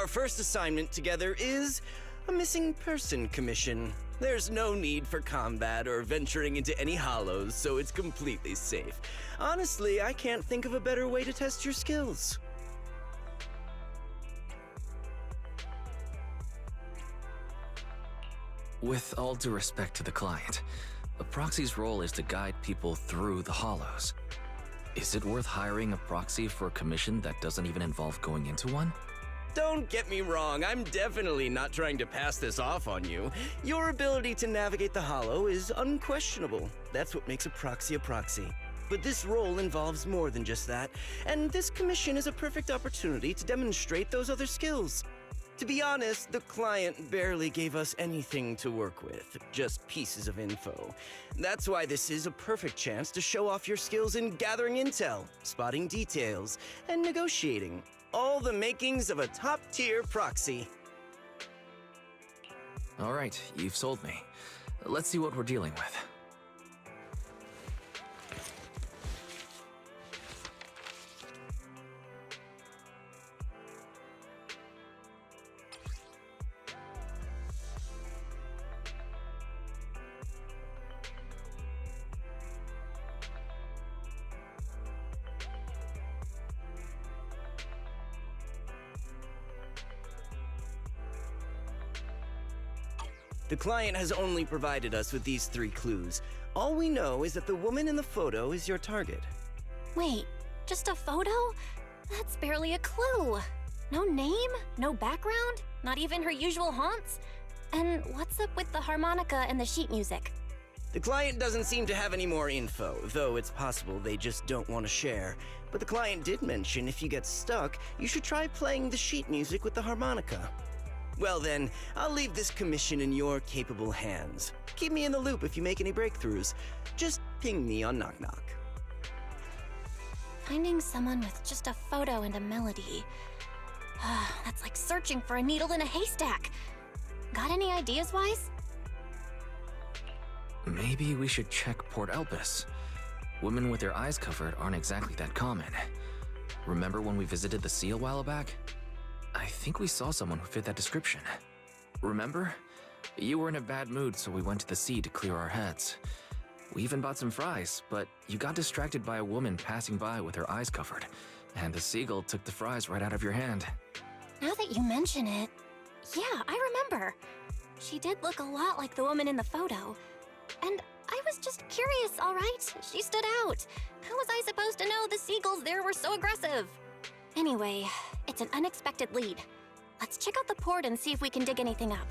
Our first assignment together is a missing person commission. There's no need for combat or venturing into any hollows, so it's completely safe. Honestly, I can't think of a better way to test your skills. With all due respect to the client, a proxy's role is to guide people through the hollows. Is it worth hiring a proxy for a commission that doesn't even involve going into one? Don't get me wrong, I'm definitely not trying to pass this off on you. Your ability to navigate the hollow is unquestionable. That's what makes a proxy. But this role involves more than just that, and this commission is a perfect opportunity to demonstrate those other skills. To be honest, the client barely gave us anything to work with, just pieces of info. That's why this is a perfect chance to show off your skills in gathering intel, spotting details, and negotiating. All the makings of a top-tier proxy. All right, you've sold me. Let's see what we're dealing with. The client has only provided us with these 3 clues. All we know is that the woman in the photo is your target. Wait, just a photo? That's barely a clue. No name, no background, not even her usual haunts? And what's up with the harmonica and the sheet music? The client doesn't seem to have any more info, though it's possible they just don't want to share. But the client did mention if you get stuck, you should try playing the sheet music with the harmonica. Well then, I'll leave this commission in your capable hands. Keep me in the loop if you make any breakthroughs. Just ping me on Knock Knock. Finding someone with just a photo and a melody. That's like searching for a needle in a haystack. Got any ideas, Wise? Maybe we should check Port Elpis. Women with their eyes covered aren't exactly that common. Remember when we visited the sea a while back? I think we saw someone who fit that description. Remember? You were in a bad mood, so we went to the sea to clear our heads. We even bought some fries, but you got distracted by a woman passing by with her eyes covered, and the seagull took the fries right out of your hand. Now that you mention it, yeah, I remember. She did look a lot like the woman in the photo. And I was just curious, all right? She stood out. How was I supposed to know the seagulls there were so aggressive? Anyway, it's an unexpected lead. Let's check out the port and see if we can dig anything up.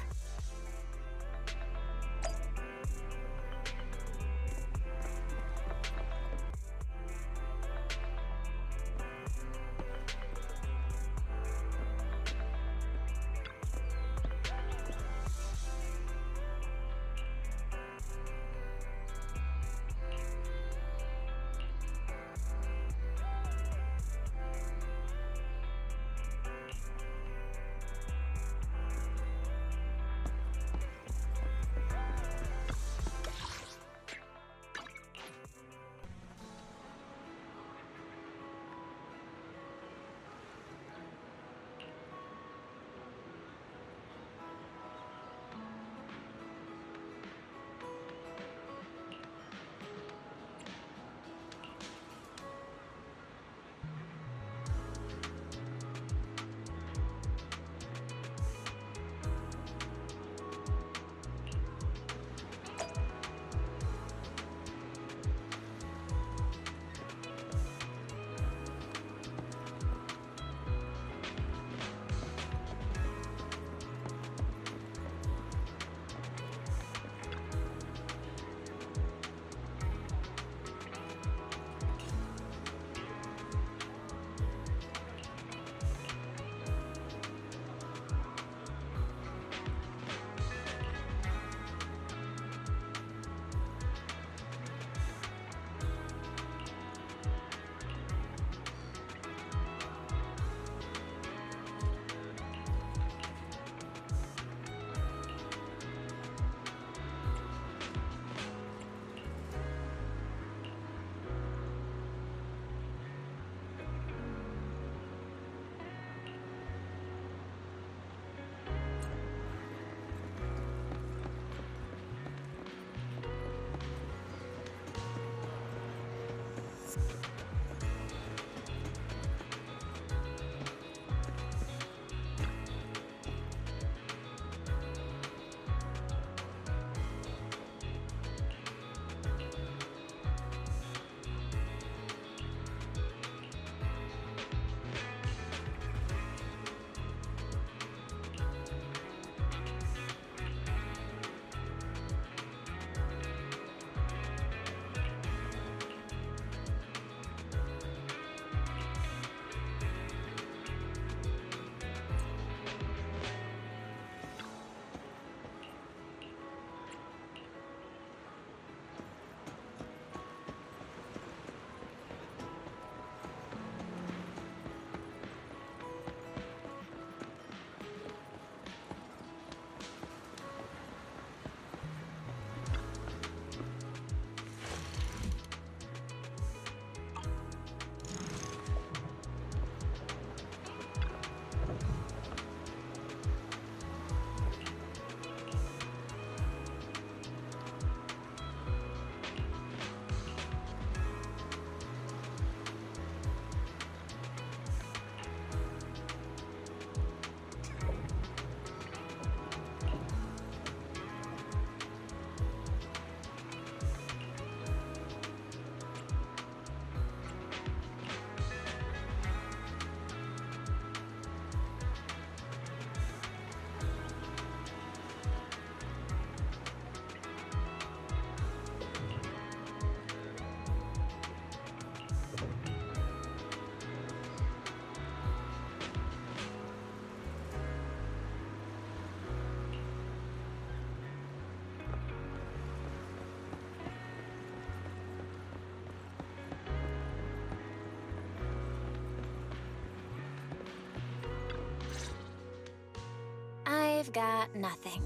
I've got nothing.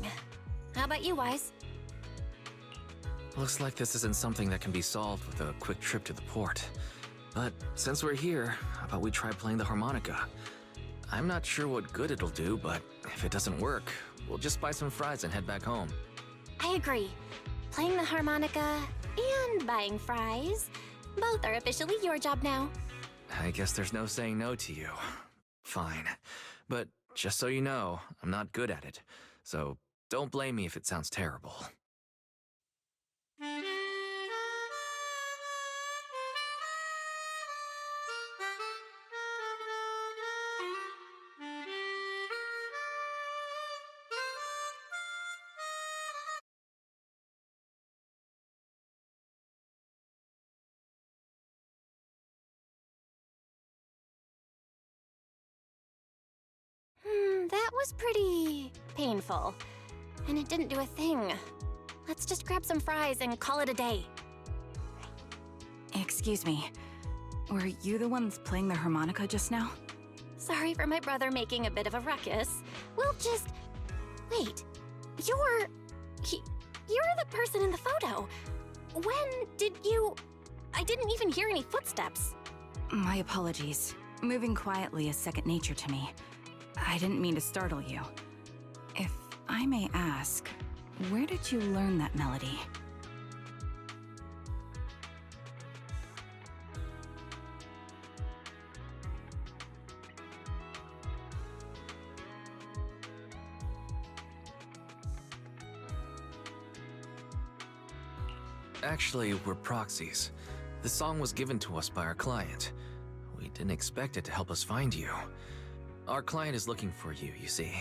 How about you, Wise? Looks like this isn't something that can be solved with a quick trip to the port. But since we're here, how about we try playing the harmonica? I'm not sure what good it'll do, but if it doesn't work, we'll just buy some fries and head back home. I agree. Playing the harmonica and buying fries, both are officially your job now. I guess there's no saying no to you. Fine. But just so you know, I'm not good at it. So don't blame me if it sounds terrible. That was pretty painful. And it didn't do a thing. Let's just grab some fries and call it a day. Excuse me. Were you the ones playing the harmonica just now? Sorry for my brother making a bit of a ruckus. We'll just... Wait. You're the person in the photo. When did you... I didn't even hear any footsteps. My apologies. Moving quietly is second nature to me. I didn't mean to startle you. If I may ask, where did you learn that melody? Actually, we're proxies. The song was given to us by our client. We didn't expect it to help us find you. Our client is looking for you, you see.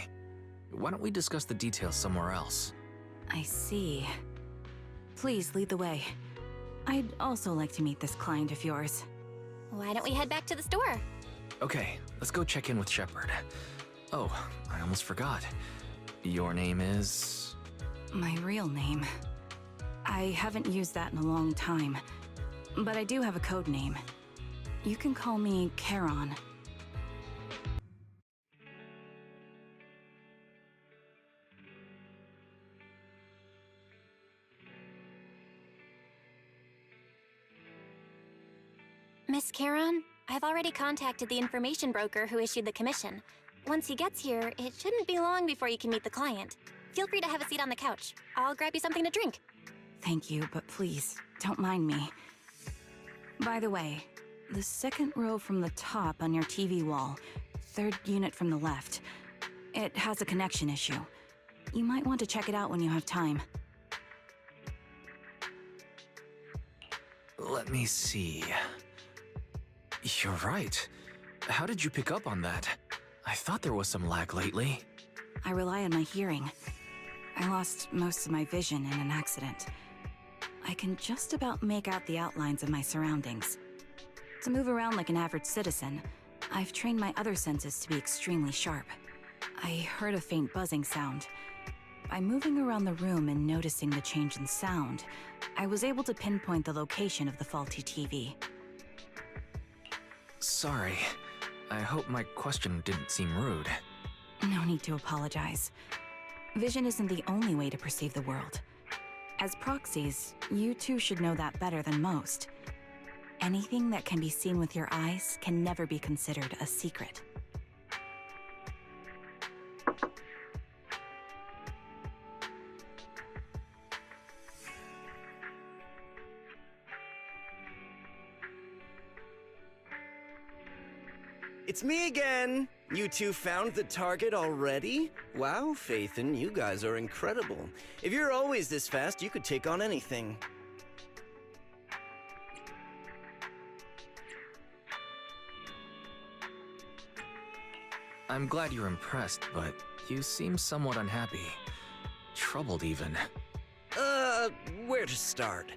Why don't we discuss the details somewhere else? I see. Please lead the way. I'd also like to meet this client of yours. Why don't we head back to the store? Okay, let's go check in with Shepard. Oh, I almost forgot. Your name is... My real name. I haven't used that in a long time, but I do have a code name. You can call me Charon. Miss Charon, I've already contacted the information broker who issued the commission. Once he gets here, it shouldn't be long before you can meet the client. Feel free to have a seat on the couch. I'll grab you something to drink. Thank you, but please, don't mind me. By the way, the second row from the top on your TV wall, third unit from the left, it has a connection issue. You might want to check it out when you have time. Let me see... You're right. How did you pick up on that? I thought there was some lag lately. I rely on my hearing. I lost most of my vision in an accident. I can just about make out the outlines of my surroundings. To move around like an average citizen, I've trained my other senses to be extremely sharp. I heard a faint buzzing sound. By moving around the room and noticing the change in sound, I was able to pinpoint the location of the faulty TV. Sorry. I hope my question didn't seem rude. No need to apologize. Vision isn't the only way to perceive the world. As proxies, you two should know that better than most. Anything that can be seen with your eyes can never be considered a secret. It's me again! You two found the target already? Wow, Phaethon, you guys are incredible. If you're always this fast, you could take on anything. I'm glad you're impressed, but you seem somewhat unhappy. Troubled, even. Where to start?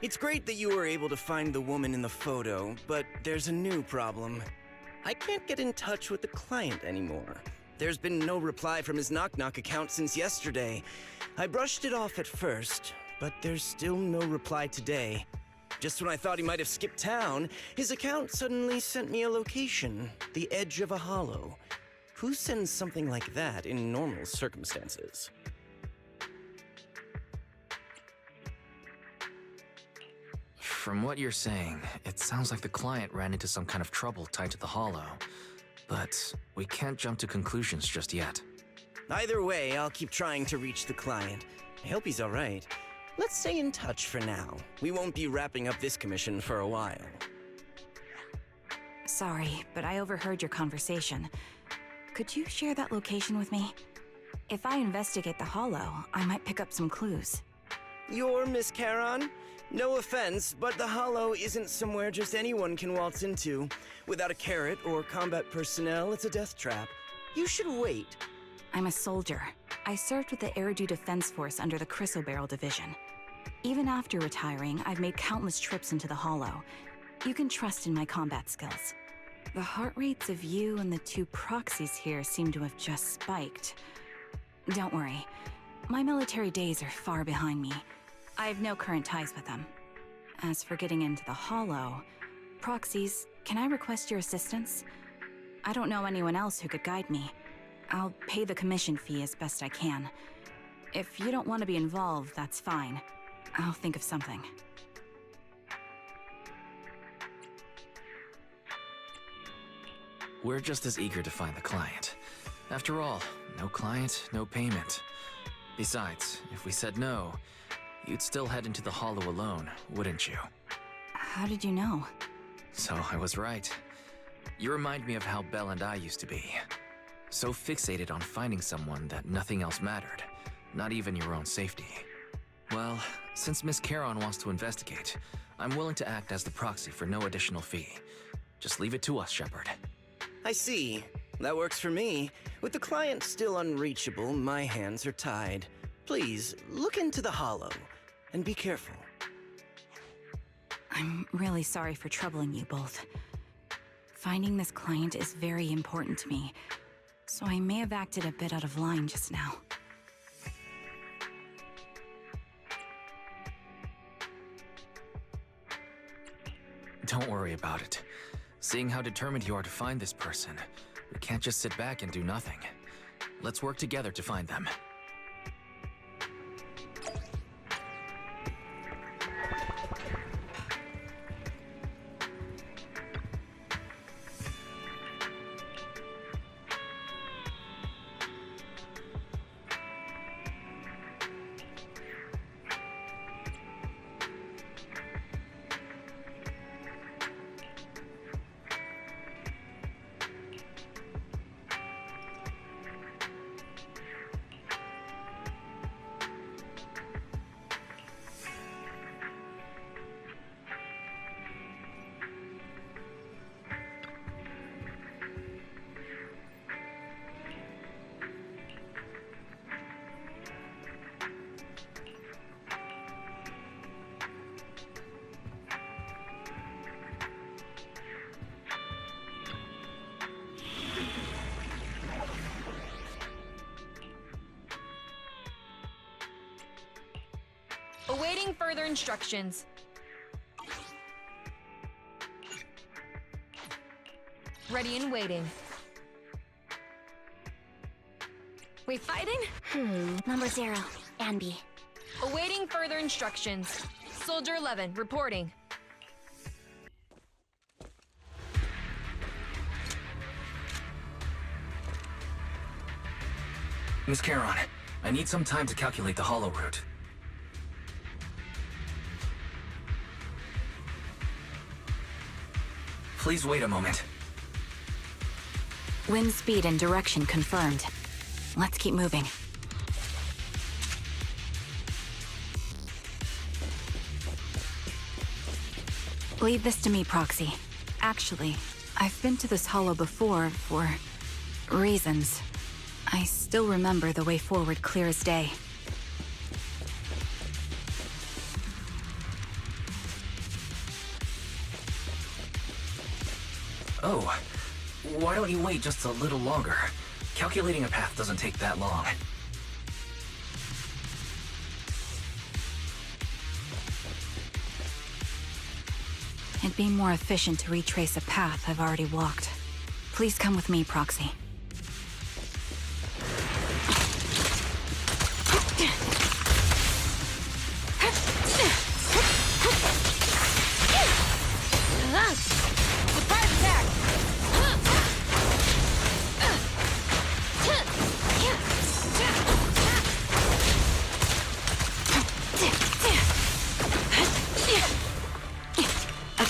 It's great that you were able to find the woman in the photo, but there's a new problem. I can't get in touch with the client anymore. There's been no reply from his Knock Knock account since yesterday. I brushed it off at first, but there's still no reply today. Just when I thought he might have skipped town, his account suddenly sent me a location, the edge of a hollow. Who sends something like that in normal circumstances? From what you're saying, it sounds like the client ran into some kind of trouble tied to the Hollow. But we can't jump to conclusions just yet. Either way, I'll keep trying to reach the client. I hope he's alright. Let's stay in touch for now. We won't be wrapping up this commission for a while. Sorry, but I overheard your conversation. Could you share that location with me? If I investigate the Hollow, I might pick up some clues. You're Miss Charon? No offense, but the Hollow isn't somewhere just anyone can waltz into. Without a carrot or combat personnel, it's a death trap. You should wait. I'm a soldier. I served with the Eridu Defense Force under the Chrysoberyl Division. Even after retiring, I've made countless trips into the Hollow. You can trust in my combat skills. The heart rates of you and the two proxies here seem to have just spiked. Don't worry. My military days are far behind me. I have no current ties with them. As for getting into the Hollow, proxies, can I request your assistance? I don't know anyone else who could guide me. I'll pay the commission fee as best I can. If you don't want to be involved, that's fine. I'll think of something. We're just as eager to find the client. After all, no client, no payment. Besides, if we said no, you'd still head into the Hollow alone, wouldn't you? How did you know? So I was right. You remind me of how Belle and I used to be. So fixated on finding someone that nothing else mattered, not even your own safety. Well, since Miss Charon wants to investigate, I'm willing to act as the proxy for no additional fee. Just leave it to us, Shepard. I see. That works for me. With the client still unreachable, my hands are tied. Please, look into the Hollow, and be careful. I'm really sorry for troubling you both. Finding this client is very important to me, so I may have acted a bit out of line just now. Don't worry about it. Seeing how determined you are to find this person, we can't just sit back and do nothing. Let's work together to find them. Awaiting further instructions. Ready and waiting. We fighting? Number 0, Anby. Awaiting further instructions. Soldier 11, reporting. Miss Charon, I need some time to calculate the Hollow route. Please wait a moment. Wind speed and direction confirmed. Let's keep moving. Leave this to me, Proxy. Actually, I've been to this hollow before for reasons. I still remember the way forward clear as day. Oh, why don't you wait just a little longer? Calculating a path doesn't take that long. It'd be more efficient to retrace a path I've already walked. Please come with me, Proxy.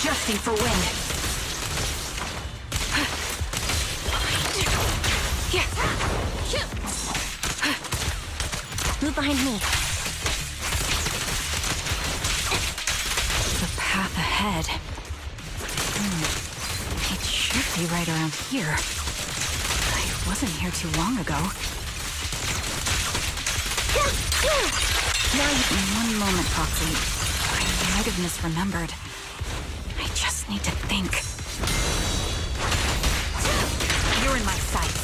adjusting for wind. Move behind me. The path ahead. It should be right around here. I wasn't here too long ago. Now you In one moment, Proxy. I might have misremembered. I just need to think. You're in my sights.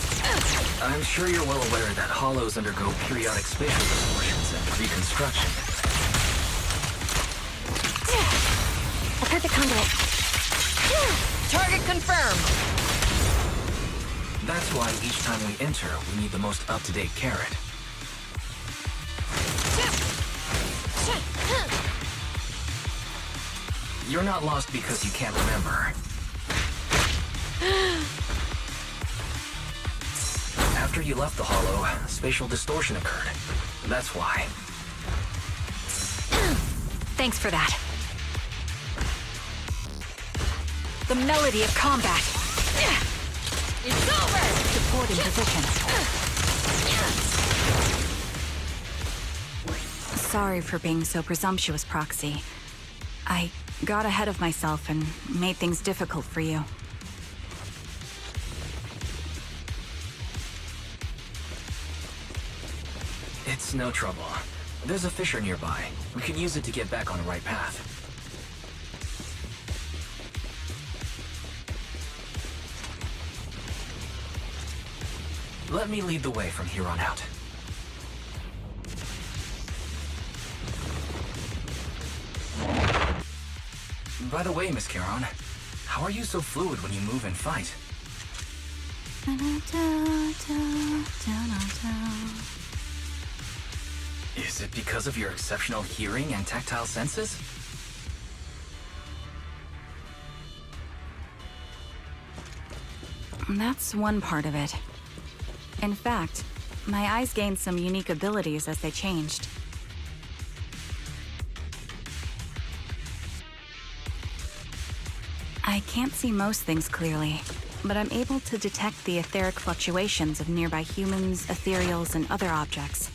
I'm sure you're well aware that hollows undergo periodic spatial distortions and reconstruction. a perfect conduit. Target confirmed. That's why each time we enter, we need the most up-to-date carrot. You're not lost because you can't remember. After you left the hollow, spatial distortion occurred. That's why. Thanks for that. The melody of combat. It's over! Support in position. Sorry for being so presumptuous, Proxy. I got ahead of myself and made things difficult for you. It's no trouble. There's a fissure nearby. We can use it to get back on the right path. Let me lead the way from here on out. By the way, Miss Charon, how are you so fluid when you move and fight? Is it because of your exceptional hearing and tactile senses? That's one part of it. In fact, my eyes gained some unique abilities as they changed. I can't see most things clearly, but I'm able to detect the etheric fluctuations of nearby humans, ethereals, and other objects.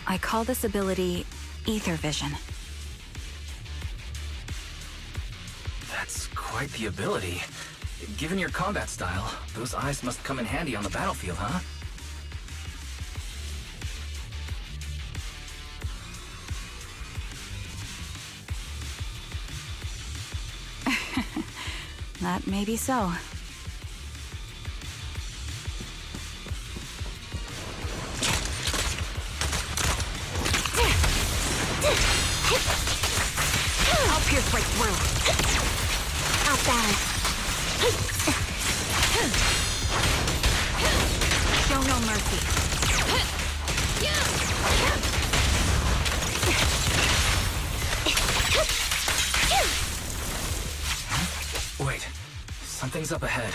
I call this ability ether vision. That's quite the ability. Given your combat style, those eyes must come in handy on the battlefield, huh? That may be so. I'll pierce right through. Out balance. Show no mercy. Wait, something's up ahead.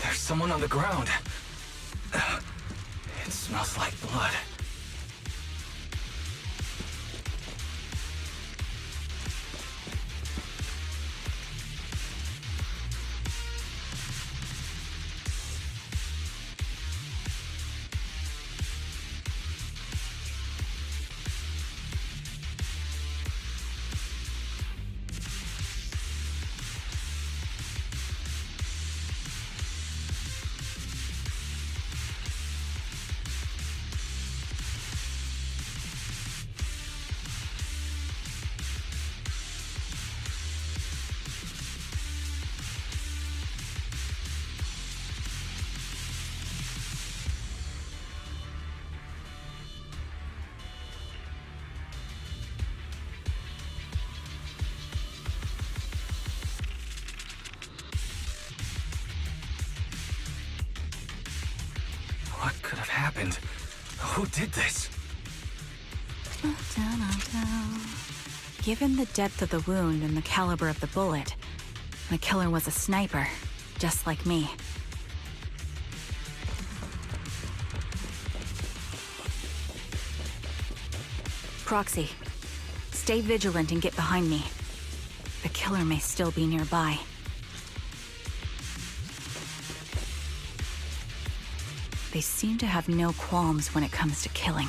There's someone on the ground. It smells like blood. What could have happened? Who did this? Given the depth of the wound and the caliber of the bullet, the killer was a sniper, just like me. Proxy, stay vigilant and get behind me. The killer may still be nearby. They seem to have no qualms when it comes to killing.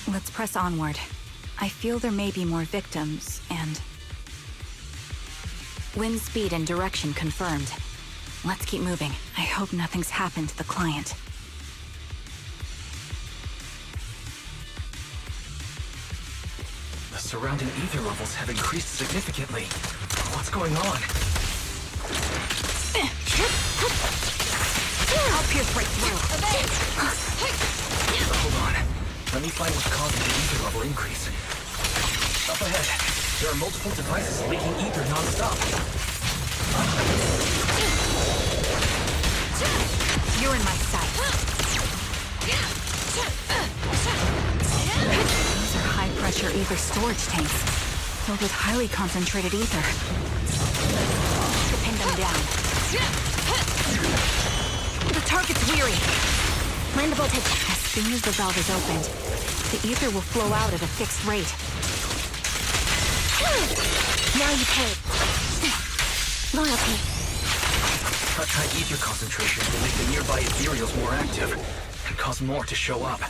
Let's press onward. I feel there may be more victims, and... Wind speed and direction confirmed. Let's keep moving. I hope nothing's happened to the client. The surrounding ether levels have increased significantly. What's going on? I'll pierce right through. Hold on. Let me find what's causing the ether level increase. Up ahead, there are multiple devices leaking ether non-stop. You're in my sight. These are high-pressure ether storage tanks, filled with highly concentrated ether. To pin them down. The target's weary. Land voltage. As soon as the valve is opened, the ether will flow out at a fixed rate. Now you pay. Loyalty. Such high ether concentrations will make the nearby ethereals more active, and cause more to show up.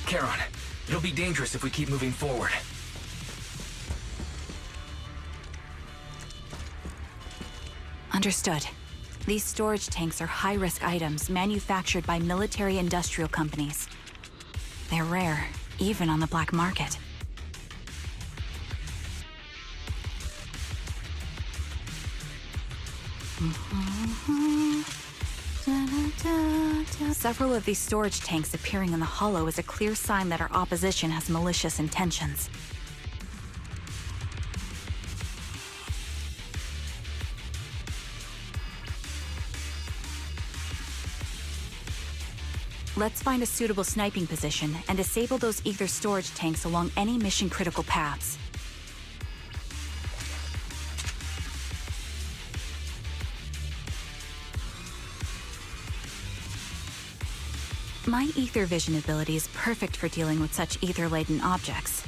Charon, it'll be dangerous if we keep moving forward. Understood. These storage tanks are high-risk items manufactured by military-industrial companies. They're rare, even on the black market. Several of these storage tanks appearing in the hollow is a clear sign that our opposition has malicious intentions. Let's find a suitable sniping position and disable those ether storage tanks along any mission-critical paths. My ether vision ability is perfect for dealing with such ether-laden objects.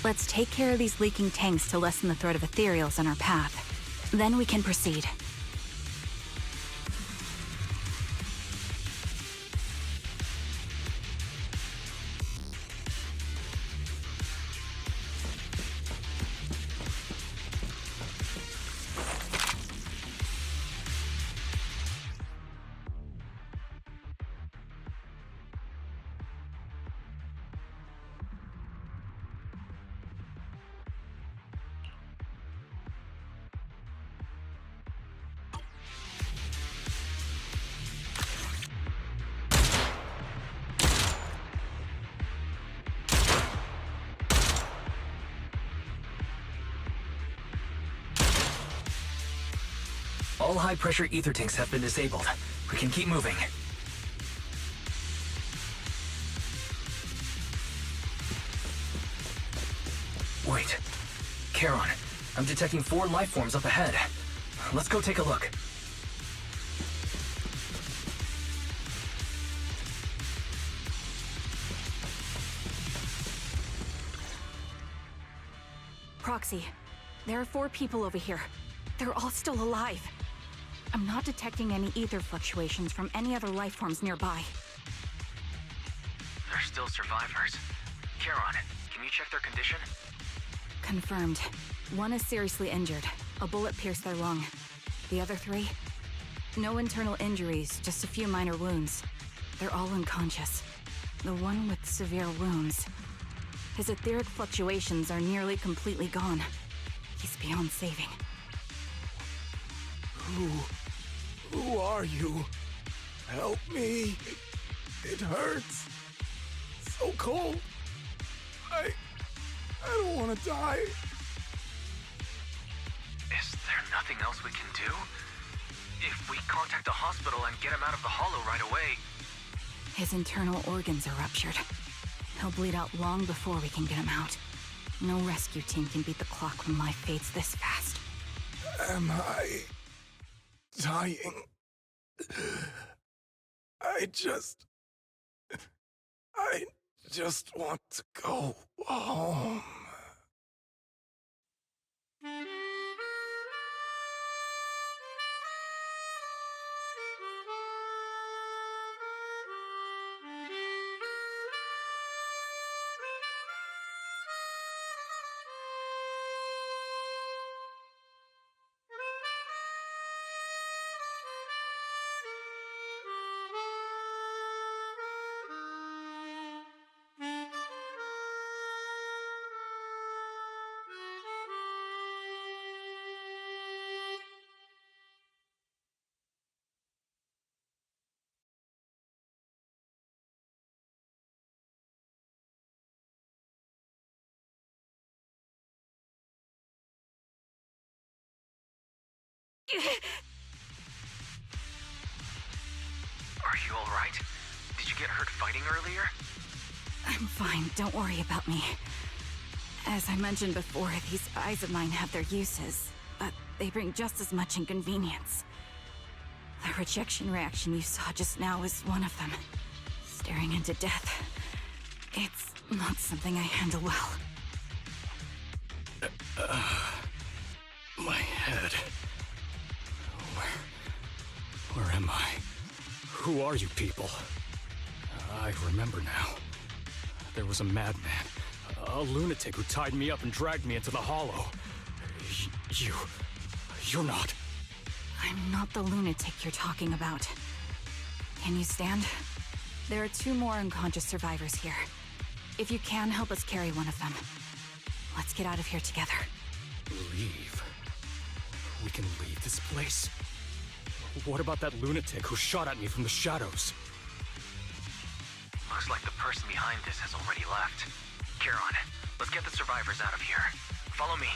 Let's take care of these leaking tanks to lessen the threat of ethereals on our path. Then we can proceed. All high-pressure ether tanks have been disabled. We can keep moving. Wait. Charon, I'm detecting 4 life forms up ahead. Let's go take a look. Proxy, there are 4 people over here. They're all still alive. I'm not detecting any ether fluctuations from any other life forms nearby. They're still survivors. Charon, can you check their condition? Confirmed. 1 is seriously injured. A bullet pierced their lung. The other 3? No internal injuries, just a few minor wounds. They're all unconscious. The one with severe wounds. His etheric fluctuations are nearly completely gone. He's beyond saving. Who are you? Help me. It hurts. So cold. I don't want to die. Is there nothing else we can do? If we contact the hospital and get him out of the hollow right away... His internal organs are ruptured. He'll bleed out long before we can get him out. No rescue team can beat the clock when life fades this fast. Am I dying? I just want to go home. Are you alright? Did you get hurt fighting earlier? I'm fine, don't worry about me. As I mentioned before, these eyes of mine have their uses, but they bring just as much inconvenience. The rejection reaction you saw just now is one of them. Staring into death. It's not something I handle well. My head. Where am I? Who are you people? I remember now. There was a madman, a lunatic who tied me up and dragged me into the hollow. You're not. I'm not the lunatic you're talking about. Can you stand? There are 2 more unconscious survivors here. If you can, help us carry one of them. Let's get out of here together. Leave? We can leave this place? What about that lunatic who shot at me from the shadows? Looks like the person behind this has already left. Charon, let's get the survivors out of here. Follow me.